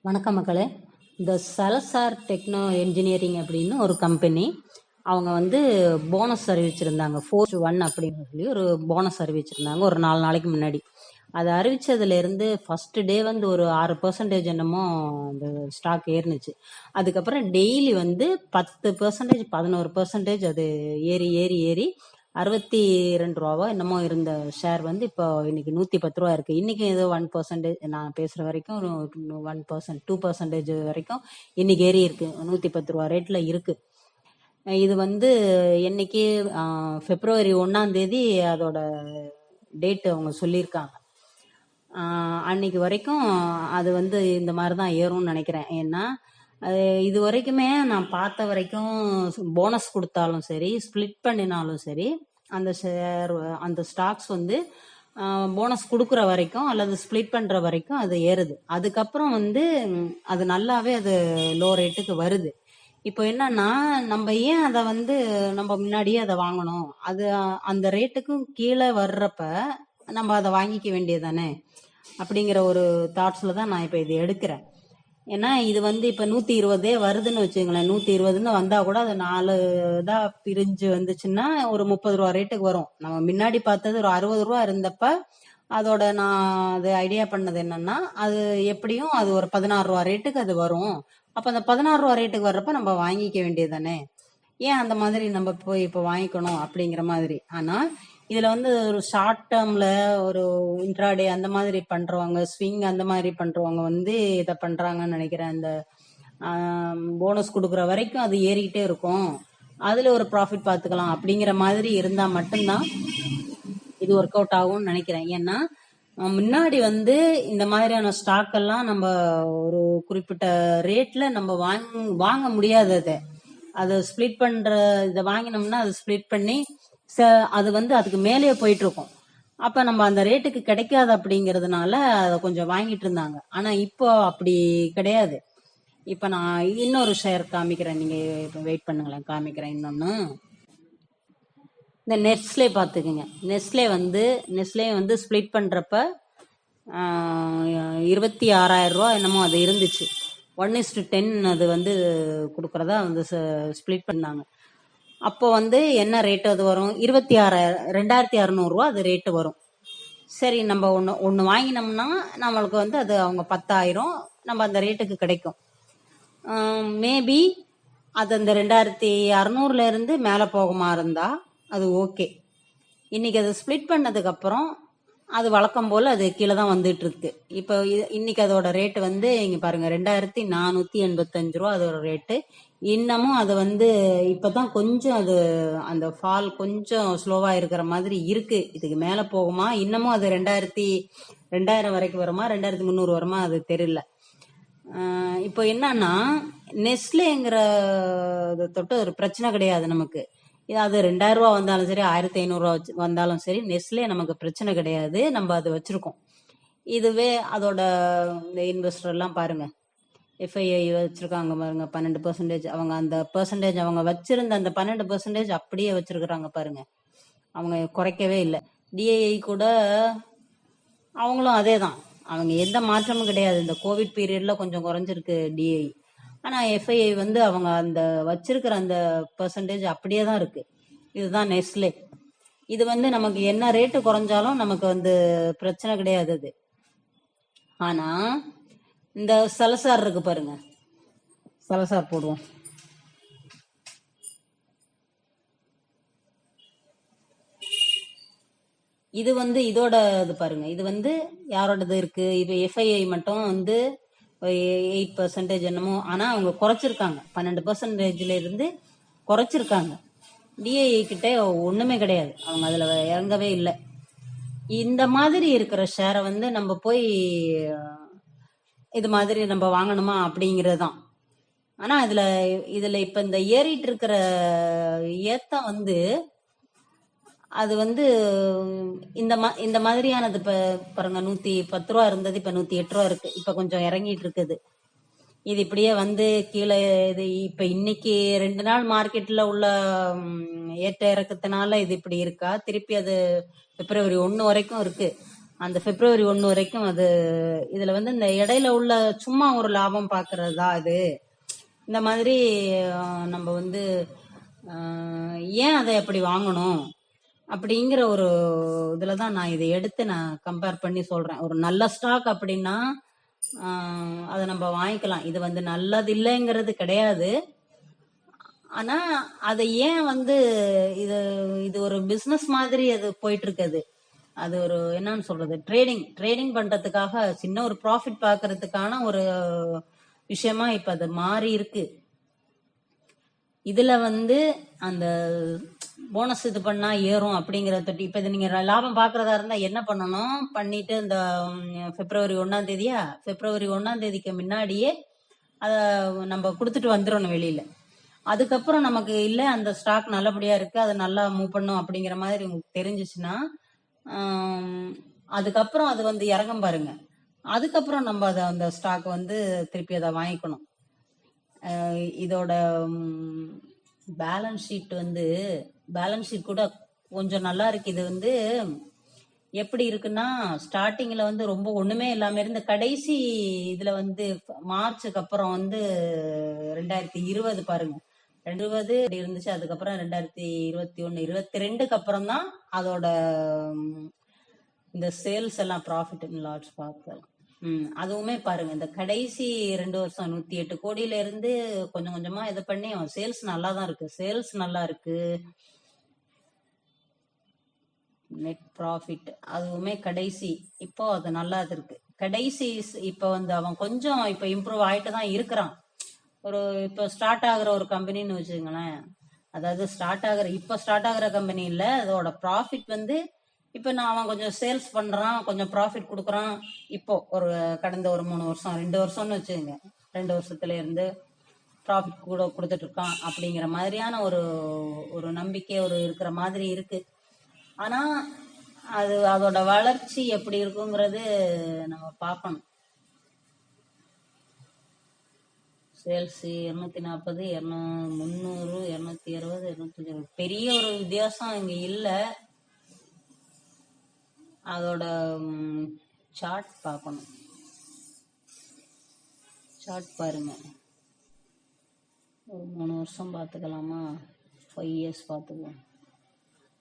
வணக்கம் மக்களே. இந்த சலசார் டெக்னோ என்ஜினியரிங் அப்படின்னு ஒரு கம்பெனி, அவங்க வந்து போனஸ் அறிவிச்சிருந்தாங்க. 4-1 அப்படின்னு சொல்லி ஒரு போனஸ் அறிவிச்சிருந்தாங்க ஒரு 4 நாளைக்கு முன்னாடி. அதை அறிவிச்சதுலேருந்து ஃபர்ஸ்ட் டே வந்து ஒரு 6% என்னமோ அந்த ஸ்டாக் ஏறினுச்சு. அதுக்கப்புறம் டெய்லி வந்து 10%, 11% அது ஏறி ஏறி ஏறி 62 ரூபாவோ என்னமோ இருந்த ஷேர் வந்து இப்போ இன்னைக்கு 110 ரூபா இருக்கு. இன்னைக்கு ஏதோ 1%, நான் பேசுற வரைக்கும் 1%, 2% வரைக்கும் இன்னைக்கு ஏறி இருக்கு. 110 ரூபா ரேட்ல இருக்கு. இது வந்து என்னைக்கு பிப்ரவரி 1 அதோட டேட் அவங்க சொல்லியிருக்காங்க. அன்னைக்கு வரைக்கும் அது வந்து இந்த மாதிரி தான் ஏறும்னு நினைக்கிறேன். ஏன்னா இது வரைக்குமே நான் பார்த்த வரைக்கும் போனஸ் கொடுத்தாலும் சரி, ஸ்பிளிட் பண்ணினாலும் சரி, அந்த ஷேர் அந்த ஸ்டாக்ஸ் வந்து போனஸ் கொடுக்குற வரைக்கும் அல்லது ஸ்பிளிட் பண்ற வரைக்கும் அது ஏறுது. அதுக்கப்புறம் வந்து அது நல்லாவே அது லோ ரேட்டுக்கு வருது. இப்போ என்னன்னா, நம்ம ஏன் அதை வந்து நம்ம முன்னாடியே அதை வாங்கணும்? அது அந்த ரேட்டுக்கும் கீழே வர்றப்ப நம்ம அதை வாங்கிக்க வேண்டியதானே அப்படிங்கிற ஒரு தாட்ஸ்ல தான் நான் இப்போ இது எடுக்கிறேன். ஏன்னா இது வந்து இப்ப 120 வருதுன்னு வச்சுங்களேன். 120 வந்தா கூட அது 4 இதா பிரிஞ்சு வந்துச்சுன்னா ஒரு 30 ரூபா ரேட்டுக்கு வரும். நம்ம முன்னாடி பார்த்தது ஒரு 60 ரூபா இருந்தப்ப அதோட நான் அது ஐடியா பண்ணது என்னன்னா, அது எப்படியும் அது ஒரு 16 ரூபா ரேட்டுக்கு அது வரும். அப்ப அந்த 16 ரூபா ரேட்டுக்கு வர்றப்ப நம்ம வாங்கிக்க வேண்டியதானே. ஏன் அந்த மாதிரி நம்ம போய் இப்ப வாங்கிக்கணும் அப்படிங்கிற மாதிரி. ஆனா இதுல வந்து ஒரு ஷார்ட் டேர்ம்ல ஒரு இன்ட்ராடே அந்த மாதிரி பண்றவங்க, ஸ்விங் அந்த மாதிரி பண்றவங்க வந்து இதை பண்றாங்கன்னு நினைக்கிறேன். அந்த போனஸ் கொடுக்குற வரைக்கும் அது ஏறிக்கிட்டே இருக்கும், அதுல ஒரு ப்ராஃபிட் பார்த்துக்கலாம் அப்படிங்கிற மாதிரி இருந்தா மட்டும்தான் இது ஒர்க் அவுட் ஆகும்னு நினைக்கிறேன். ஏன்னா முன்னாடி வந்து இந்த மாதிரியான ஸ்டாக் எல்லாம் நம்ம ஒரு குறிப்பிட்ட ரேட்ல நம்ம வாங்க முடியாததை அதை ஸ்பிளிட் பண்ற இதை வாங்கினோம்னா அதை ஸ்பிளிட் பண்ணி அது வந்து அதுக்கு மேலேயே போயிட்டு இருக்கும். அப்ப நம்ம அந்த ரேட்டுக்கு கிடைக்காது அப்படிங்கறதுனால அதை கொஞ்சம் வாங்கிட்டு இருந்தாங்க. ஆனா இப்போ அப்படி கிடையாது. இப்ப நான் இன்னொரு ஷேர் காமிக்கிறேன், நீங்க இப்ப வெயிட் பண்ணுங்களேன், காமிக்கிறேன் இன்னொன்னு. இந்த நெஸ்லே பாத்துக்குங்க. நெஸ்லே வந்து ஸ்பிளிட் பண்றப்ப 26,000 ரூபா என்னமோ அது இருந்துச்சு. 1:10 அது வந்து கொடுக்கறதா வந்து ஸ்பிளிட் பண்ணாங்க. அப்போ வந்து என்ன ரேட் அது வரும்? 2,600 ரூபா அது ரேட்டு வரும். சரி, நம்ம ஒன்று வாங்கினோம்னா நம்மளுக்கு வந்து அது அவங்க 10,000 நம்ம அந்த ரேட்டுக்கு கிடைக்கும். மேபி அது அந்த 2,600 இருந்து மேலே போகுமா இருந்தா அது ஓகே. இன்னைக்கு அது ஸ்பிளிட் பண்ணதுக்கு அப்புறம் அது வழக்கம் போல அது கீழே தான் வந்துட்டு இருக்கு. இப்போ இன்னைக்கு அதோட ரேட்டு வந்து இங்க பாருங்க, 2,485 ரூபா அதோட ரேட்டு. இன்னமும் அது வந்து இப்பதான் கொஞ்சம் அது அந்த ஃபால் கொஞ்சம் ஸ்லோவா இருக்கிற மாதிரி இருக்கு. இதுக்கு மேல போகுமா, இன்னமும் அது 2,000 வரைக்கும் வருமா, 2,300 வருமா, அது தெரியல. இப்போ என்னன்னா, நெஸ்லேங்கிற தொட்டு ஒரு பிரச்சனை கிடையாது நமக்கு. அது 2,000 ரூபா வந்தாலும் சரி, 1,500 ரூபா வந்தாலும் சரி, நெஸ்லே நமக்கு பிரச்சனை கிடையாது, நம்ம அதை வச்சிருக்கோம். இதுவே அதோட இந்த இன்வெஸ்டர் எல்லாம் பாருங்க, எஃப்ஐஐ வச்சிருக்காங்க பாருங்க 12%. அவங்க அந்த பெர்சன்டேஜ் அவங்க வச்சிருந்த அந்த 12% அப்படியே வச்சிருக்கிறாங்க பாருங்க, அவங்க குறைக்கவே இல்லை. டிஐஐ கூட அவங்களும் அதே தான், அவங்க எந்த மாற்றமும் கிடையாது. இந்த கோவிட் பீரியட்ல கொஞ்சம் குறைஞ்சிருக்கு டிஐ. ஆனா எஃப்ஐஐ வந்து அவங்க அந்த வச்சிருக்கிற அந்த பெர்சன்டேஜ் அப்படியே தான் இருக்கு. இதுதான் நெஸ்லே. இது வந்து நமக்கு என்ன ரேட்டு குறைஞ்சாலும் நமக்கு வந்து பிரச்சனை கிடையாது அது. ஆனா இந்த சலசார் இருக்கு பாருங்க, சலசார் போடுவோம். இது வந்து இதோட இது பாருங்க, இது வந்து யாரோடது இருக்கு? இது எஃப்ஐஐ மட்டும் வந்து 8% என்னமோ. ஆனா அவங்க குறைச்சிருக்காங்க, 12%ல இருந்து குறைச்சிருக்காங்க. டிஐஐ கிட்ட ஒண்ணுமே கிடையாது, அவங்க அதுல இறங்கவே இல்லை. இந்த மாதிரி இருக்கிற ஷேரை வந்து நம்ம போய் இது மாதிரி நம்ம வாங்கணுமா அப்படிங்கிறது தான். ஆனா இதுல இப்ப இந்த ஏறிட்டு இருக்கிற ஏத்தம் வந்து அது வந்து இந்த மாதிரியானது. இப்ப பாருங்க, 110 ரூபா இருந்தது, இப்ப 108 ரூபா இருக்கு. இப்ப கொஞ்சம் இறங்கிட்டு இருக்குது. இது இப்படியே வந்து கீழே இது இப்ப இன்னைக்கு 2 நாள் மார்க்கெட்ல உள்ள ஏற்ற இறக்கத்தினால இது இப்படி இருக்கா? திருப்பி அது பிப்ரவரி 1 வரைக்கும் இருக்கு. அந்த பிப்ரவரி 1 வரைக்கும் அது இதுல வந்து இந்த இடையில உள்ள சும்மா ஒரு லாபம் பாக்குறதா இது இந்த மாதிரி நம்ம வந்து ஏன் அதை எப்படி வாங்கணும் அப்படிங்கிற ஒரு இதுலதான் நான் இதை எடுத்து நான் கம்பேர் பண்ணி சொல்றேன். ஒரு நல்ல ஸ்டாக் அப்படின்னா அதை நம்ம வாங்கிக்கலாம். இது வந்து நல்லது இல்லைங்கிறது கிடையாது. ஆனா அதை ஏன் வந்து இது இது ஒரு பிசினஸ் மாதிரி அது போயிட்டு இருக்குது. அது ஒரு என்னன்னு சொல்றது, ட்ரேடிங் பண்றதுக்காக சின்ன ஒரு ப்ராஃபிட் பாக்குறதுக்கான ஒரு விஷயமா இப்ப அது மாறி இருக்கு. இதுல வந்து அந்த போனஸ் இது பண்ணா ஏறும் அப்படிங்கறத இப்ப இது நீங்க லாபம் பாக்குறதா இருந்தா என்ன பண்ணணும், பண்ணிட்டு இந்த பிப்ரவரி 1ஆம் தேதியா, பிப்ரவரி 1ஆம் தேதிக்கு முன்னாடியே அத நம்ம கொடுத்துட்டு வந்துடணும் வெளியில. அதுக்கப்புறம் நமக்கு இல்ல அந்த ஸ்டாக் நல்லபடியா இருக்கு, அது நல்லா மூவ் பண்ணும் அப்படிங்கிற மாதிரி உங்களுக்கு தெரிஞ்சிச்சுன்னா அதுக்கப்புறம் அது வந்து இறங்கும் பாருங்க. அதுக்கப்புறம் நம்ம அதை அந்த ஸ்டாக் வந்து திருப்பி அதை வாங்கிக்கணும். இதோட பேலன்ஸ் ஷீட் கூட கொஞ்சம் நல்லா இருக்கு. இது வந்து எப்படி இருக்குன்னா, ஸ்டார்டிங்ல வந்து ரொம்ப ஒண்ணுமே இல்லாம இருந்த கடைசி இதுல வந்து மார்ச்சுக்கு அப்புறம் வந்து 2020 பாருங்க, 2020 இருந்துச்சு. அதுக்கப்புறம் 2021 22க்கு அப்புறம் தான் அதோட இந்த சேல்ஸ் எல்லாம் ப்ராஃபிட் அண்ட் லாஸ் பார்க்கலாம். அதுவுமே பாருங்க, இந்த கடைசி 2 வருஷம் 108 கோடியில இருந்து கொஞ்சம் கொஞ்சமா இது பண்ணி சேல்ஸ் நல்லா தான் இருக்கு. சேல்ஸ் நல்லா இருக்கு. நெட் ப்ராஃபிட் அதுவுமே கடைசி இப்போ அது நல்லா இருக்கு. கடைசி இப்ப வந்து அவன் கொஞ்சம் இப்ப இம்ப்ரூவ் ஆயிட்டு தான் இருக்கிறான். ஒரு இப்போ ஸ்டார்ட் ஆகுற ஒரு கம்பெனின்னு வச்சுக்கோங்களேன். அதாவது இப்ப ஸ்டார்ட் ஆகுற கம்பெனி இல்ல, அதோட ப்ராஃபிட் வந்து இப்ப நான் அவன் கொஞ்சம் சேல்ஸ் பண்றான், கொஞ்சம் ப்ராஃபிட் கொடுக்குறான். இப்போ ஒரு கடந்த ஒரு 3 வருஷம் 2 வருஷம்னு வச்சுக்கோங்க, 2 வருஷத்துல இருந்து ப்ராஃபிட் கூட கொடுத்துட்டு இருக்கான் அப்படிங்கிற மாதிரியான ஒரு ஒரு நம்பிக்கை ஒரு இருக்கிற மாதிரி இருக்கு. ஆனா அது அதோட வளர்ச்சி எப்படி இருக்குங்கிறது நம்ம பார்க்கணும். சேல்ஸ் 240, 300, 260, 270 பெரிய ஒரு வித்தியாசம் இங்க இல்ல. அதோட சார்ட் பார்க்கணும். சார்ட் பாருங்க, ஒரு 3 வருஷம் பார்த்துக்கலாமா, 5 இயர்ஸ் பார்த்துக்கலாம்.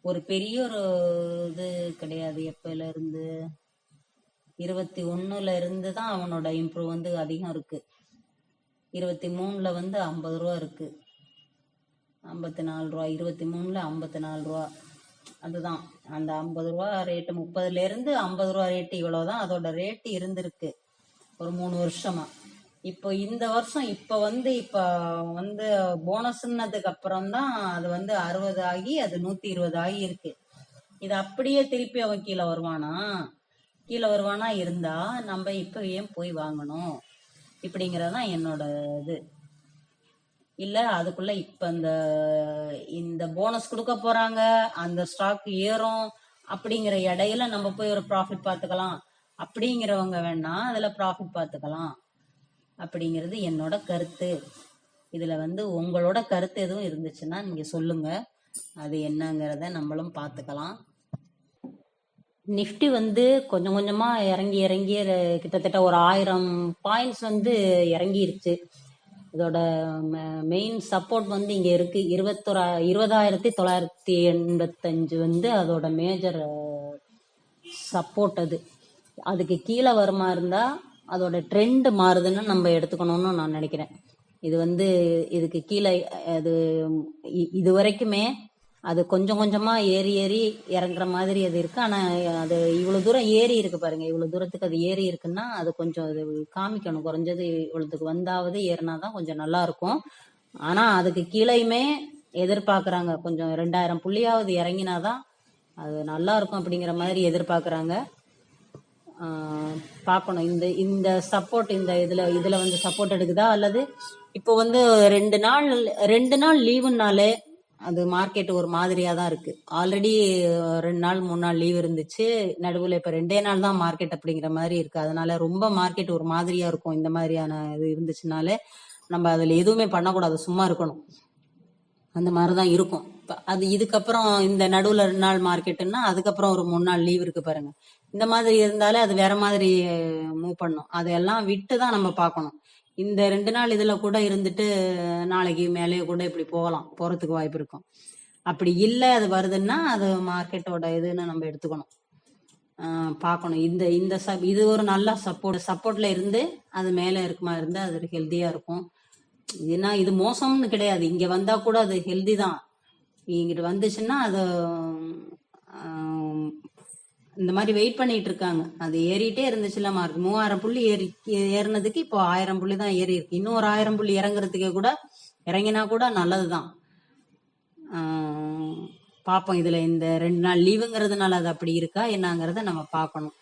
ஒரு பெரிய ஒரு இது கிடையாது. எப்பல இருந்து 21ல இருந்து தான் அவனோட இம்ப்ரூவ் வந்து அதிகம் இருக்கு. 23ல வந்து 50 ரூபா இருக்கு, 54 ரூபா. 23ல 54 ரூபா. அதுதான் அந்த 50 ரூபா ரேட்டு. 30ல இருந்து 50 ரூபா ரேட்டு, இவ்வளவுதான் அதோட ரேட்டு இருந்திருக்கு ஒரு 3 வருஷமா. இப்போ இந்த வருஷம் இப்ப வந்து போனஸ்ன்னதுக்கு அப்புறம் தான் அது வந்து 60 ஆகி அது 120 ஆகி இருக்கு. இது அப்படியே திருப்பி அவன் கீழே வருவானா இருந்தா நம்ம இப்ப ஏன் போய் வாங்கணும் இப்படிங்கறதுதான் என்னோட இது. இல்ல அதுக்குள்ள இப்ப இந்த போனஸ் கொடுக்க போறாங்க, அந்த ஸ்டாக் ஏறும் அப்படிங்கிற இடையில நம்ம போய் ஒரு ப்ராஃபிட் பார்த்துக்கலாம் அப்படிங்கிறவங்க வேணா அதுல ப்ராஃபிட் பார்த்துக்கலாம் அப்படிங்கிறது என்னோட கருத்து. இதுல வந்து உங்களோட கருத்து எதுவும் இருந்துச்சுன்னா நீங்க சொல்லுங்க, அது என்னங்கிறத நம்மளும் பார்த்துக்கலாம். நிஃப்டி வந்து கொஞ்சம் கொஞ்சமா இறங்கி கிட்டத்தட்ட ஒரு 1000 பாயிண்ட்ஸ் வந்து இறங்கிருச்சு. இதோட மெயின் சப்போர்ட் வந்து இங்க இருக்கு 20,985 வந்து அதோட மேஜர் சப்போர்ட். அதுக்கு கீழே வருமா இருந்தா அதோட ட்ரெண்ட் மாறுதுன்னு நம்ம எடுத்துக்கணும்னு நான் நினைக்கிறேன். இது வந்து இதுக்கு கீழே இது வரைக்குமே அது கொஞ்சம் கொஞ்சமா ஏறி இறங்குற மாதிரி அது இருக்கு. ஆனா அது இவ்வளவு தூரம் ஏறி இருக்கு பாருங்க, இவ்வளவு தூரத்துக்கு அது ஏறி இருக்குன்னா அது கொஞ்சம் அது காமிக்கணும். குறைஞ்சது இவ்வளவுக்கு வந்தாவது ஏறினாதான் கொஞ்சம் நல்லா இருக்கும். ஆனா அதுக்கு கீழேயுமே எதிர்பார்க்கறாங்க, கொஞ்சம் 2000 புள்ளியாவது இறங்கினாதான் அது நல்லா இருக்கும் அப்படிங்கிற மாதிரி எதிர்பார்க்கறாங்க. பார்க்கணும் இந்த சப்போர்ட் இதுல வந்து சப்போர்ட் எடுக்குதா, அல்லது இப்போ வந்து 2 நாள் லீவுனாலே அது மார்க்கெட் ஒரு மாதிரியா தான் இருக்கு. ஆல்ரெடி 2 நாள் 3 நாள் லீவ் இருந்துச்சு, நடுவுல இப்ப 2 நாள் தான் மார்க்கெட் அப்படிங்கிற மாதிரி இருக்கு. அதனால ரொம்ப மார்க்கெட் ஒரு மாதிரியா இருக்கும். இந்த மாதிரியான இது இருந்துச்சுனாலே நம்ம அதுல எதுவுமே பண்ணக்கூடாது, சும்மா இருக்கணும். அந்த மாதிரிதான் இருக்கும். அது இதுக்கப்புறம் இந்த நடுவுல 2 நாள் மார்க்கெட்டுன்னா அதுக்கப்புறம் ஒரு 3 நாள் லீவ் இருக்கு பாருங்க. இந்த மாதிரி இருந்தாலே அது வேற மாதிரி மூவ் பண்ணும். அதெல்லாம் விட்டு தான் நம்ம பார்க்கணும். இந்த 2 நாள் இதுல கூட இருந்துட்டு நாளைக்கு மேலேயே கூட இப்படி போறதுக்கு வாய்ப்பு இருக்கும். அப்படி இல்லை அது வருதுன்னா அது மார்க்கெட்டோட இதுன்னு நம்ம எடுத்துக்கணும். பார்க்கணும். இந்த இந்த இது ஒரு நல்ல சப்போர்ட்ல இருந்து அது மேல இருக்குமா இருந்து அது ஹெல்த்தியா இருக்கும். ஏன்னா இது மோசம்னு கிடையாது. இங்க வந்தா கூட அது ஹெல்தி தான். இங்கிட்டு வந்துச்சுன்னா அது இந்த மாதிரி வெயிட் பண்ணிட்டு இருக்காங்க. அது ஏறிட்டே இருந்துச்சுல மார்க் 3000 புள்ளி ஏறினதுக்கு இப்போ 1000 புள்ளி தான் ஏறி இருக்கு. இன்னும் ஒரு 1000 புள்ளி இறங்குறதுக்கே கூட இறங்கினா கூட நல்லதுதான். பார்ப்போம் இதுல இந்த 2 நாள் லீவுங்கிறதுனால அது அப்படி இருக்கா என்னங்கிறத நம்ம பார்க்கணும்.